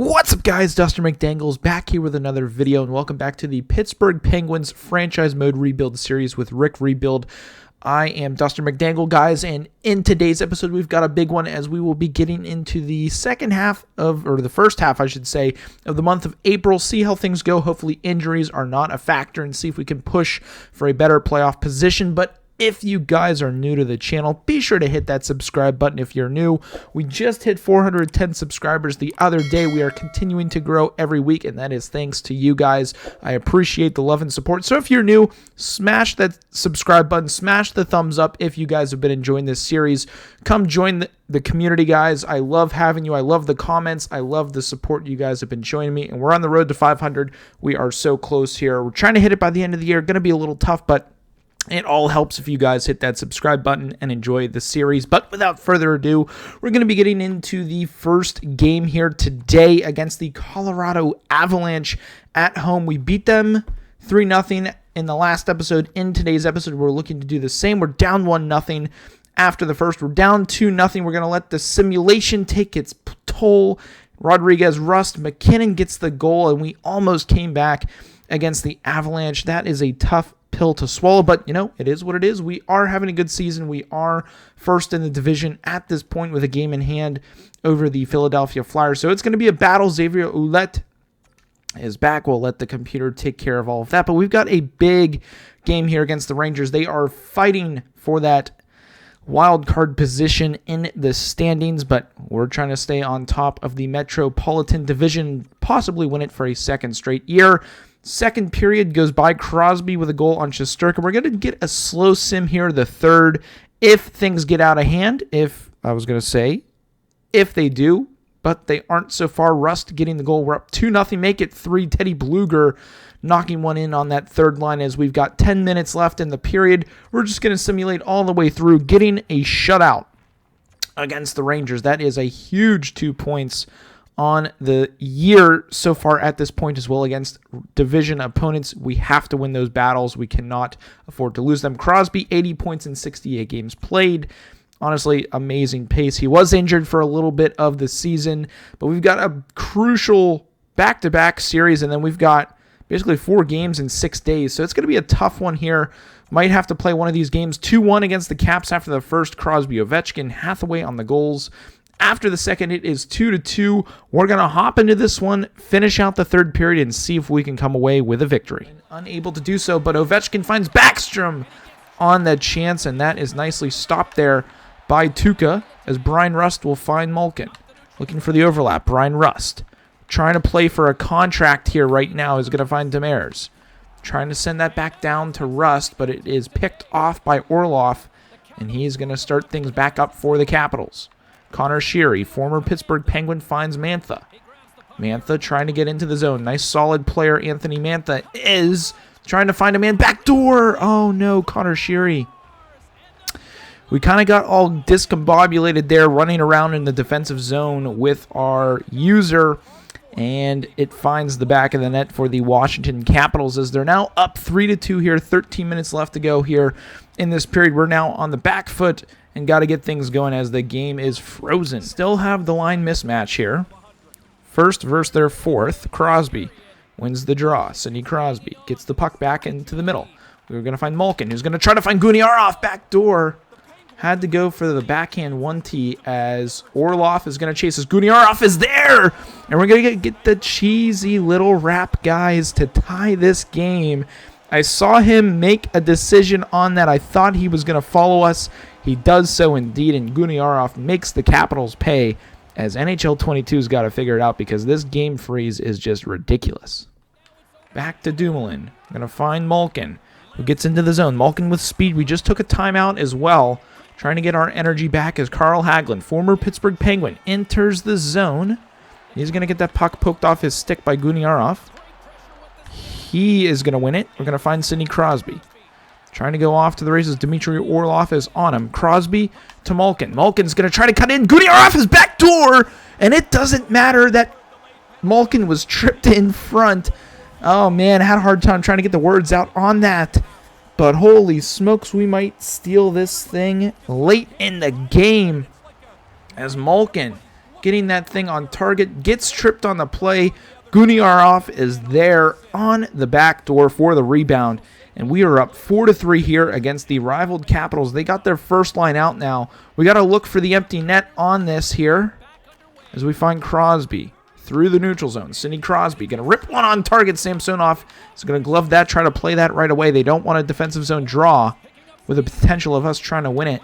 What's up, guys? Dustin McDangles back here with another video, and welcome back to the Pittsburgh Penguins franchise mode rebuild series with Rick Rebuild. I am Dustin McDangle, guys, and in today's episode, we've got a big one as we will be getting into the first half, I should say, of the month of April. See how things go. Hopefully, injuries are not a factor, and see if we can push for a better playoff position. But if you guys are new to the channel, be sure to hit that subscribe button if you're new. We just hit 410 subscribers the other day. We are continuing to grow every week, and that is thanks to you guys. I appreciate the love and support. So if you're new, smash that subscribe button, smash the thumbs up if you guys have been enjoying this series. Come join the community, guys. I love having you. I love the comments. I love the support you guys have been showing me, and we're on the road to 500. We are so close here. We're trying to hit it by the end of the year. Going to be a little tough, but it all helps if you guys hit that subscribe button and enjoy the series. But without further ado, we're going to be getting into the first game here today against the Colorado Avalanche at home. We beat them 3-0 in the last episode. In today's episode, we're looking to do the same. We're down 1-0 after the first. We're down 2-0. We're going to let the simulation take its toll. Rodriguez, Rust, McKinnon gets the goal, and we almost came back against the Avalanche. That is a tough pill to swallow, but you know, it is what it is. We are having a good season. We are first in the division at this point with a game in hand over the Philadelphia Flyers. So it's going to be a battle. Xavier Ouellet is back. We'll let the computer take care of all of that. But we've got a big game here against the Rangers. They are fighting for that wild card position in the standings, but we're trying to stay on top of the Metropolitan Division, possibly win it for a second straight year. Second period goes by. Crosby with a goal on Shesterkin. We're going to get a slow sim here, the third, if things get out of hand. If they do, but they aren't so far. Rust getting the goal. We're up 2-0. Make it 3. Teddy Bluger knocking one in on that third line as we've got 10 minutes left in the period. We're just going to simulate all the way through, getting a shutout against the Rangers. That is a huge 2 points on the year so far at this point as well against division opponents. We have to win those battles. We cannot afford to lose them. Crosby, 80 points in 68 games played. Honestly, amazing pace. He was injured for a little bit of the season, but we've got a crucial back-to-back series, and then we've got basically 4 games in 6 days. So it's going to be a tough one here. Might have to play one of these games. 2-1 against the Caps after the first. Crosby, Ovechkin, Hathaway on the goals. After the second, it is 2-2. We're going to hop into this one, finish out the third period, and see if we can come away with a victory. Unable to do so, but Ovechkin finds Backstrom on that chance, and that is nicely stopped there by Tuukka as Brian Rust will find Malkin. Looking for the overlap. Brian Rust trying to play for a contract here right now is going to find Demers. Trying to send that back down to Rust, but it is picked off by Orlov, and he's going to start things back up for the Capitals. Connor Sheary, former Pittsburgh Penguin, finds Mantha. Mantha trying to get into the zone. Nice solid player Anthony Mantha is trying to find a man. Backdoor! Oh no, Connor Sheary. We kind of got all discombobulated there, running around in the defensive zone with our user, and it finds the back of the net for the Washington Capitals as they're now up 3-2 here. 13 minutes left to go here in this period. We're now on the back foot and got to get things going as the game is frozen. Still have the line mismatch here. First versus their fourth. Crosby wins the draw. Sidney Crosby gets the puck back into the middle. We're going to find Malkin, who's going to try to find Guniarov backdoor. Had to go for the backhand 1T as Orlov is going to chase us. Guniarov is there! And we're going to get the cheesy little wrap guys to tie this game. I saw him make a decision on that. I thought he was going to follow us. He does so indeed, and Guniarov makes the Capitals pay as NHL 22's got to figure it out because this game freeze is just ridiculous. Back to Dumoulin. Going to find Malkin, who gets into the zone. Malkin with speed. We just took a timeout as well, trying to get our energy back as Carl Hagelin, former Pittsburgh Penguin, enters the zone. He's going to get that puck poked off his stick by Guniarov. He is going to win it. We're going to find Sidney Crosby. Trying to go off to the races. Dmitry Orlov is on him. Crosby to Malkin. Malkin's going to try to cut in. Guniarov is backdoor, and it doesn't matter that Malkin was tripped in front. Oh, man, I had a hard time trying to get the words out on that. But holy smokes, we might steal this thing late in the game as Malkin getting that thing on target, gets tripped on the play. Guniarov is there on the back door for the rebound, and we are up 4-3 here against the rivaled Capitals. They got their first line out now. We got to look for the empty net on this here as we find Crosby through the neutral zone. Sidney Crosby going to rip one on target. Samsonov is going to glove that, try to play that right away. They don't want a defensive zone draw with the potential of us trying to win it,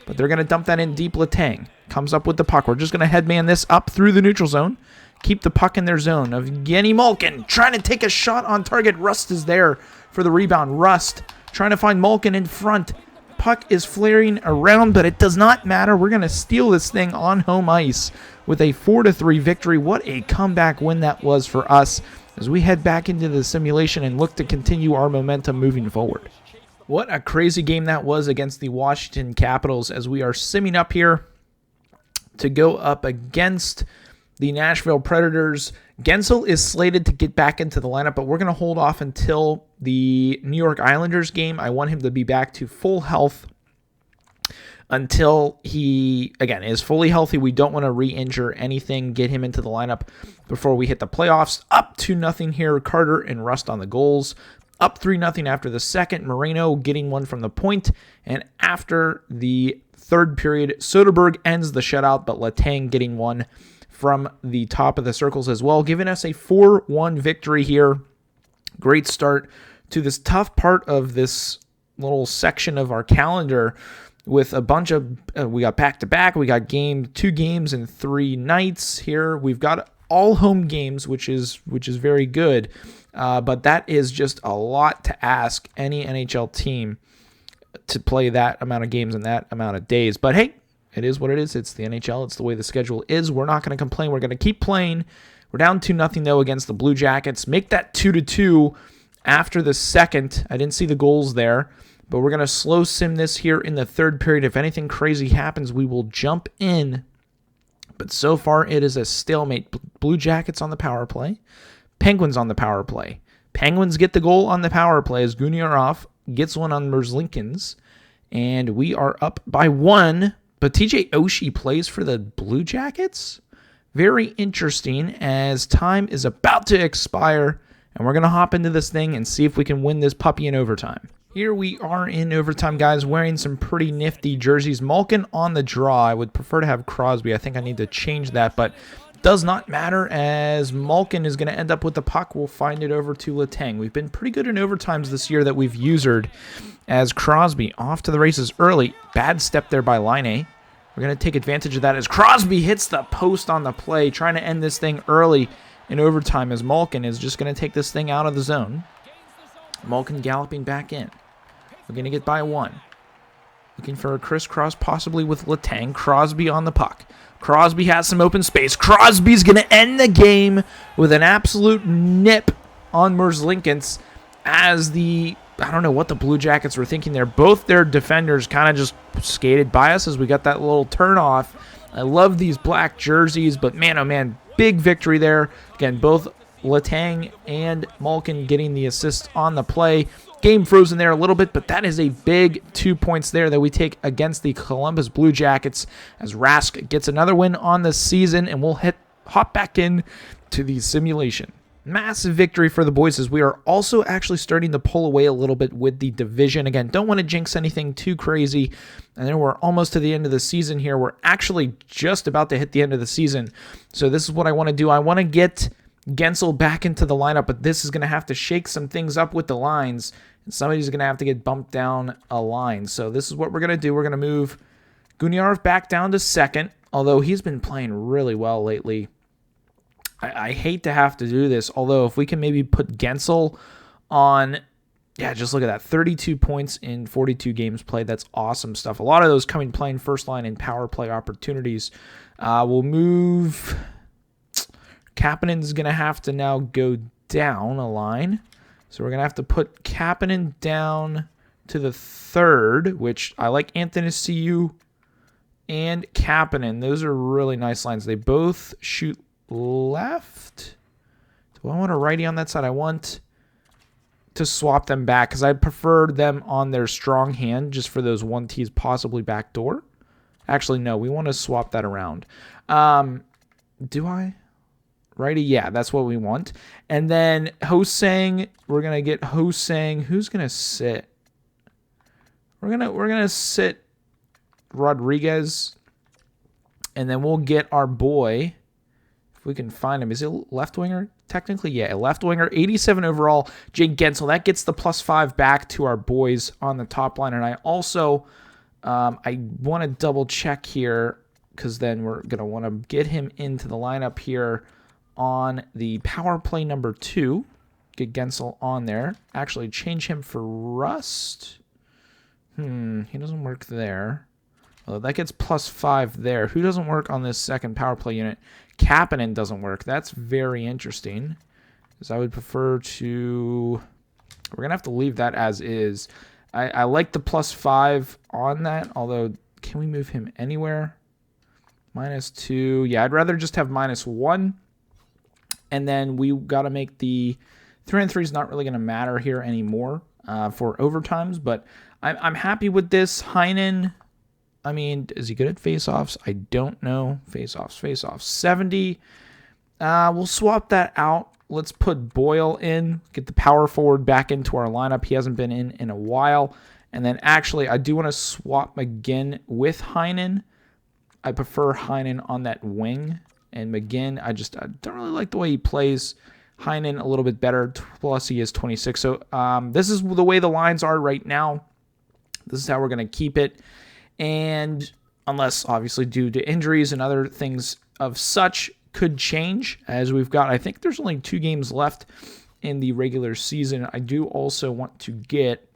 but they're going to dump that in deep. Letang comes up with the puck. We're just going to headman this up through the neutral zone. Keep the puck in their zone. Evgeny Malkin trying to take a shot on target. Rust is there for the rebound. Rust trying to find Malkin in front. Puck is flaring around, but it does not matter. We're going to steal this thing on home ice with a 4-3 victory. What a comeback win that was for us as we head back into the simulation and look to continue our momentum moving forward. What a crazy game that was against the Washington Capitals as we are simming up here to go up against the Nashville Predators. Gensel is slated to get back into the lineup, but we're going to hold off until the New York Islanders game. I want him to be back to full health until he, again, is fully healthy. We don't want to re-injure anything, get him into the lineup before we hit the playoffs. Up 2-0 here. Carter and Rust on the goals. Up 3-0 after the second. Moreno getting one from the point. And after the third period, Soderberg ends the shutout, but Letang getting one from the top of the circles as well, giving us a 4-1 victory here. Great start to this tough part of this little section of our calendar with a bunch of, we got back-to-back, we got two games in 3 nights here. We've got all home games, which is very good, but that is just a lot to ask any NHL team to play that amount of games in that amount of days. But hey, it is what it is. It's the NHL. It's the way the schedule is. We're not going to complain. We're going to keep playing. We're down 2-0 though against the Blue Jackets. Make that 2-2 after the second. I didn't see the goals there, but we're going to slow sim this here in the third period. If anything crazy happens, we will jump in. But so far, it is a stalemate. Blue Jackets on the power play. Penguins on the power play. Penguins get the goal on the power play as Guniarov gets one on Merzlikins. And we are up by 1. But TJ Oshie plays for the Blue Jackets. Very interesting as time is about to expire. And we're going to hop into this thing and see if we can win this puppy in overtime. Here we are in overtime, guys, wearing some pretty nifty jerseys. Malkin on the draw. I would prefer to have Crosby. I think I need to change that, but does not matter as Malkin is going to end up with the puck. We'll find it over to Letang. We've been pretty good in overtimes this year that we've usered as Crosby off to the races early. Bad step there by Laine. We're going to take advantage of that as Crosby hits the post on the play, trying to end this thing early in overtime as Malkin is just going to take this thing out of the zone. Malkin galloping back in. We're going to get by 1. Looking for a crisscross possibly with Letang. Crosby on the puck. Crosby has some open space. Crosby's going to end the game with an absolute nip on Merzlikins as I don't know what the Blue Jackets were thinking there. Both their defenders kind of just skated by us as we got that little turn off. I love these black jerseys, but man, oh man, big victory there. Again, both Letang and Malkin getting the assist on the play. Game frozen there a little bit, but that is a big 2 points there that we take against the Columbus Blue Jackets as Rask gets another win on the season, and we'll hop back in to the simulation. Massive victory for the boys as we are also actually starting to pull away a little bit with the division. Again, don't want to jinx anything too crazy. I know we're almost to the end of the season here. We're actually just about to hit the end of the season. So this is what I want to do. I want to get Gensel back into the lineup, but this is going to have to shake some things up with the lines, and somebody's going to have to get bumped down a line. So this is what we're going to do. We're going to move Guniarov back down to second, although he's been playing really well lately. I hate to have to do this, although if we can maybe put Gensel on, yeah, just look at that, 32 points in 42 games played. That's awesome stuff. A lot of those coming playing first line in power play opportunities. We'll move. Kapanen's going to have to now go down a line. So we're going to have to put Kapanen down to the third, which I like Anthony and Kapanen. Those are really nice lines. They both shoot left. Do I want a righty on that side? I want to swap them back because I prefer them on their strong hand just for those 1Ts, possibly backdoor. Actually, no, we want to swap that around. Do I? Righty, yeah, that's what we want. And then Hosang, we're gonna get Hosang. Who's gonna sit? We're gonna sit Rodriguez, and then we'll get our boy, if we can find him. Is it left winger? Technically, yeah, left winger. 87 overall, Jake Gensel. That gets the +5 back to our boys on the top line. And I also, I want to double check here, because then we're gonna want to get him into the lineup here on the power play number 2. Get Gensel on there. Actually, change him for Rust. He doesn't work there. Well, that gets +5 there. Who doesn't work on this second power play unit? Kapanen doesn't work. That's very interesting, because I would prefer to... We're going to have to leave that as is. I like the +5 on that, although can we move him anywhere? -2. Yeah, I'd rather just have -1. And then we got to make the 3-on-3 is not really going to matter here anymore for overtimes, but I'm happy with this. Heinen, I mean, is he good at face-offs? I don't know. Face-offs. 70. We'll swap that out. Let's put Boyle in, get the power forward back into our lineup. He hasn't been in a while. And then actually, I do want to swap McGinn with Heinen. I prefer Heinen on that wing. And McGinn, I don't really like the way he plays. Heinen a little bit better, plus he is 26. So this is the way the lines are right now. This is how we're going to keep it. And unless, obviously, due to injuries and other things of such could change, as we've got, I think there's only 2 games left in the regular season. I do also want to get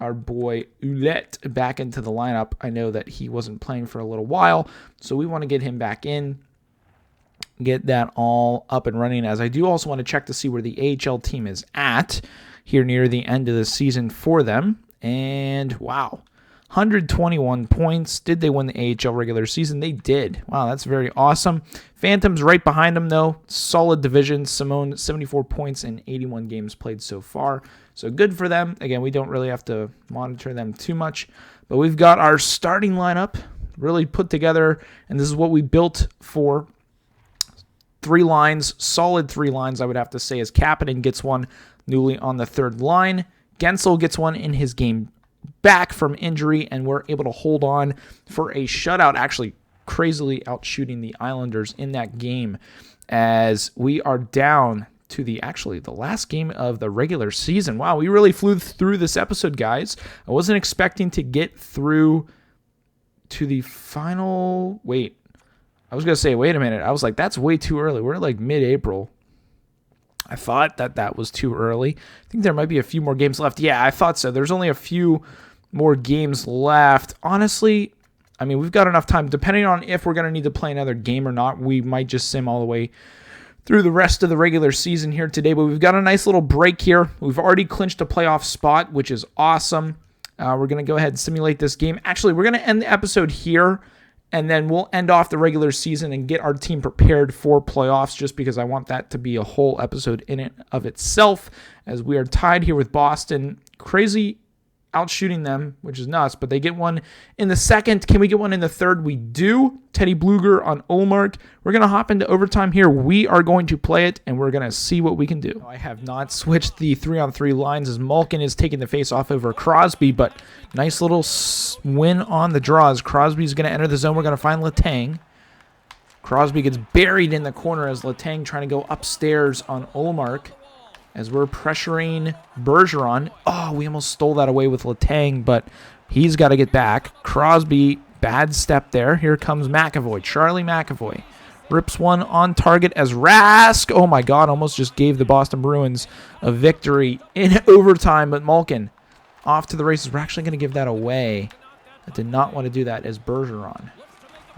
our boy Ouellette back into the lineup. I know that he wasn't playing for a little while, so we want to get him back in. Get that all up and running, as I do also want to check to see where the AHL team is at here near the end of the season for them. And wow, 121 points. Did they win the AHL regular season? They did. Wow, that's very awesome. Phantoms right behind them, though. Solid division. Simone, 74 points in 81 games played so far. So good for them. Again, we don't really have to monitor them too much, but we've got our starting lineup really put together, and this is what we built for. 3 lines, solid 3 lines, I would have to say, as Kapanen gets one newly on the 3rd line. Gensel gets one in his game back from injury, and we're able to hold on for a shutout, actually crazily outshooting the Islanders in that game, as we are down to the last game of the regular season. Wow, we really flew through this episode, guys. I wasn't expecting to get through to the final... I was going to say, wait a minute. I was like, that's way too early. We're like mid-April. I thought that was too early. I think there might be a few more games left. Yeah, I thought so. There's only a few more games left. Honestly, I mean, we've got enough time. Depending on if we're going to need to play another game or not, we might just sim all the way through the rest of the regular season here today. But we've got a nice little break here. We've already clinched a playoff spot, which is awesome. We're going to go ahead and simulate this game. Actually, we're going to end the episode here, and then we'll end off the regular season and get our team prepared for playoffs, just because I want that to be a whole episode in and of itself, as we are tied here with Boston. Crazy outshooting them, which is nuts, but they get one in the 2nd. Can we get one in the 3rd? We do. Teddy Bluger on Ullmark. We're going to hop into overtime here. We are going to play it, and we're going to see what we can do. I have not switched the 3-on-3 lines, as Malkin is taking the face off over Crosby, but nice little win on the draws. Crosby's going to enter the zone. We're going to find Letang. Crosby gets buried in the corner as Letang trying to go upstairs on Ullmark, as we're pressuring Bergeron. Oh, we almost stole that away with Letang, but he's got to get back. Crosby, bad step there. Here comes McAvoy. Charlie McAvoy rips one on target as Rask, oh my God, almost just gave the Boston Bruins a victory in overtime, but Malkin off to the races. We're actually going to give that away. I did not want to do that as Bergeron.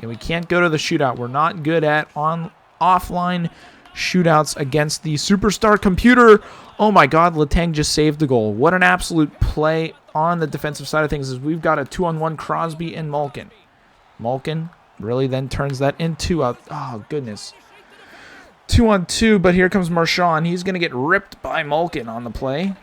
And we can't go to the shootout. We're not good at offline shootouts against the superstar computer. Oh my God, Letang just saved the goal. What an absolute play on the defensive side of things, as we've got a 2-on-1 Crosby and Malkin. Malkin really then turns that into a, oh goodness, 2-on-2, but here comes Marchand. He's going to get ripped by Malkin on the play.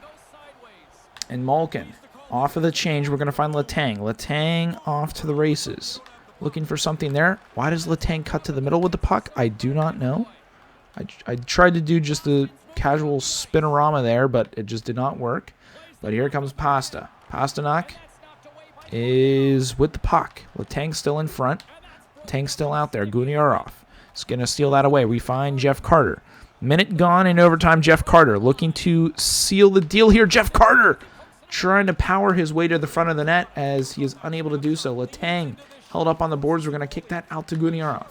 And Malkin off of the change. We're going to find Letang. Letang off to the races. looking for something there. Why does Letang cut to the middle with the puck? I do not know. I tried to do just the casual spinorama there, but it just did not work. But here comes Pasta. Pasternak is with the puck. Letang still in front. Letang still out there. Guniarov is going to steal that away. We find Jeff Carter. Minute gone in overtime. Jeff Carter looking to seal the deal here. Jeff Carter trying to power his way to the front of the net as he is unable to do so. Letang held up on the boards. We're going to kick that out to Guniarov.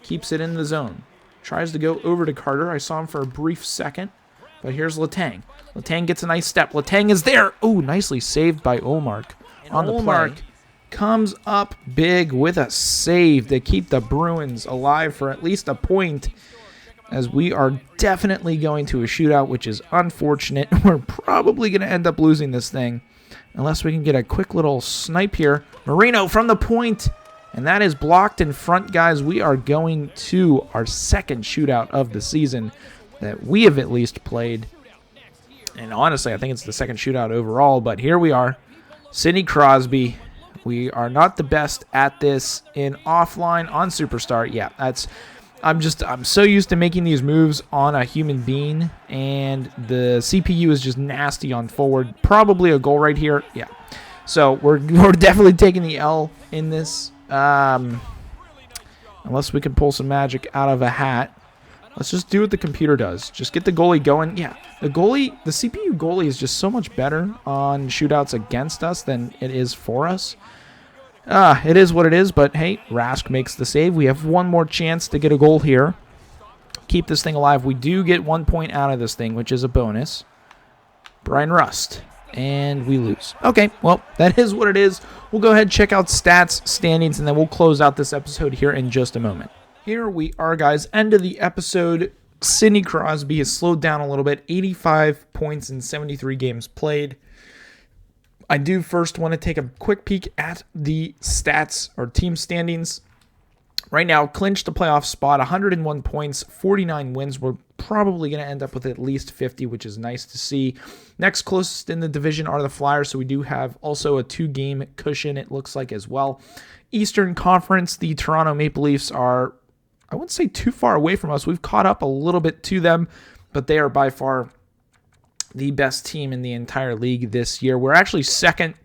Keeps it in the zone. Tries to go over to Carter. I saw him for a brief second. But here's Letang. Letang gets a nice step. Letang is there. Oh, nicely saved by Olmark on the play. Comes up big with a save to keep the Bruins alive for at least a point, as we are definitely going to a shootout, which is unfortunate. We're probably going to end up losing this thing unless we can get a quick little snipe here. Marino from the point, and that is blocked in front, guys. We are going to our second shootout of the season that we have at least played. And honestly, I think it's the second shootout overall, but here we are. Sidney Crosby. We are not the best at this in offline. On Superstar, yeah, I'm so used to making these moves on a human being, and the CPU is just nasty on forward. Probably a goal right here. Yeah. So we're definitely taking the L in this. Unless we can pull some magic out of a hat. Let's just do what the computer does. Just get the goalie going. Yeah, the CPU goalie is just so much better on shootouts against us than it is for us. It is what it is, but hey, Rask makes the save. We have one more chance to get a goal here. Keep this thing alive. We do get 1 point out of this thing, which is a bonus. Brian Rust. And we lose. Okay, well, that is what it is. We'll go ahead and check out stats, standings, and then we'll close out this episode here in just a moment. Here we are, guys. End of the episode. Sidney Crosby has slowed down a little bit. 85 points in 73 games played. I do first want to take a quick peek at the stats or team standings. Right now, clinched the playoff spot, 101 points, 49 wins. We're probably going to end up with at least 50, which is nice to see. Next closest in the division are the Flyers, so we do have also a 2-game cushion, it looks like, as well. Eastern Conference, the Toronto Maple Leafs are, I wouldn't say too far away from us. We've caught up a little bit to them, but they are by far the best team in the entire league this year. We're actually second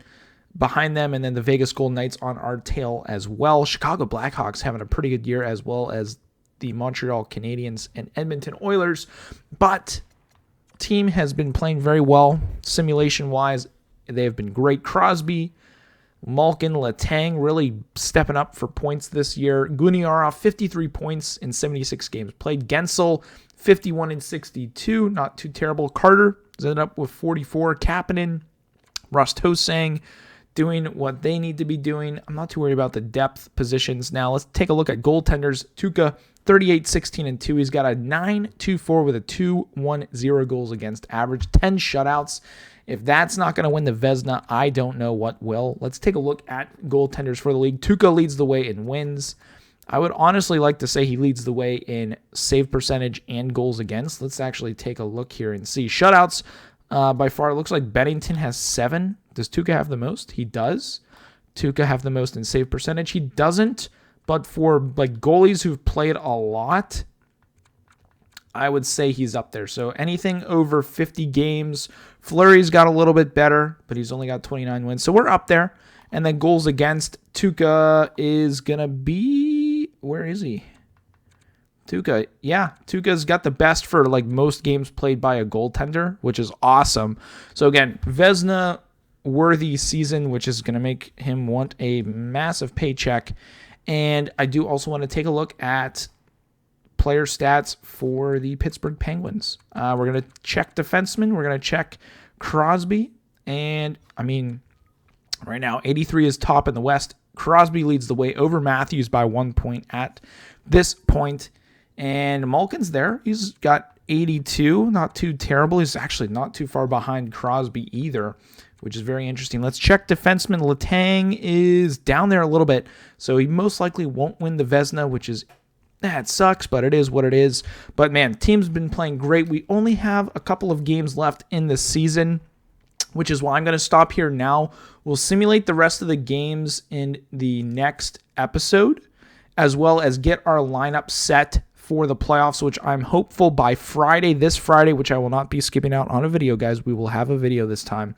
behind them, and then the Vegas Golden Knights on our tail as well. Chicago Blackhawks having a pretty good year, as well as the Montreal Canadiens and Edmonton Oilers. But team has been playing very well simulation-wise. They have been great. Crosby, Malkin, Letang really stepping up for points this year. Guniarov, 53 points in 76 games played. Gensel, 51 in 62. Not too terrible. Carter ended up with 44. Kapanen, Rostosang, doing what they need to be doing. I'm not too worried about the depth positions. Now let's take a look at goaltenders. Tuukka, 38, 16, and 2. He's got a 9.24 with a 2.10 goals against average, 10 shutouts. If that's not going to win the Vezina, I don't know what will. Let's take a look at goaltenders for the league. Tuukka leads the way in wins. I would honestly like to say he leads the way in save percentage and goals against. Let's actually take a look here and see. Shutouts, by far, it looks like Bennington has 7. Does Tuukka have the most? He does. Tuukka have the most in save percentage? He doesn't, but for like goalies who've played a lot, I would say he's up there. So anything over 50 games. Fleury's got a little bit better, but he's only got 29 wins. So we're up there. And then goals against, Tuukka is going to be... Where is he? Tuukka. Yeah, Tuukka's got the best for like most games played by a goaltender, which is awesome. So again, Vezina worthy season, which is going to make him want a massive paycheck. And I do also want to take a look at player stats for the Pittsburgh Penguins. We're going to check defensemen. We're going to check Crosby. And, I mean, right now, 83 is top in the West. Crosby leads the way over Matthews by 1 point at this point. And Malkin's there. He's got 82. Not too terrible. He's actually not too far behind Crosby either, which is very interesting. Let's check defenseman. Letang is down there a little bit, so he most likely won't win the Vezina, which is... That sucks, but it is what it is. But, man, team's been playing great. We only have a couple of games left in the season. which is why I'm going to stop here now. We'll simulate the rest of the games in the next episode, as well as get our lineup set for the playoffs, which I'm hopeful by Friday, this Friday, which I will not be skipping out on a video, guys. We will have a video this time.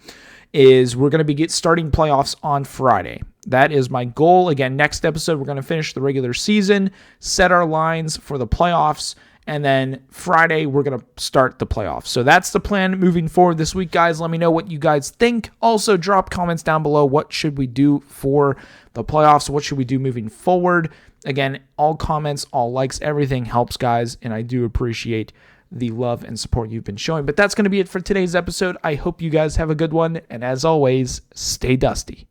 Is we're going to be starting playoffs on Friday. That is my goal. Again, next episode, we're going to finish the regular season, set our lines for the playoffs, and then Friday, we're going to start the playoffs. So that's the plan moving forward this week, guys. Let me know what you guys think. Also, drop comments down below. What should we do for the playoffs? What should we do moving forward? Again, all comments, all likes, everything helps, guys, and I do appreciate the love and support you've been showing. But that's going to be it for today's episode. I hope you guys have a good one, and as always, stay dusty.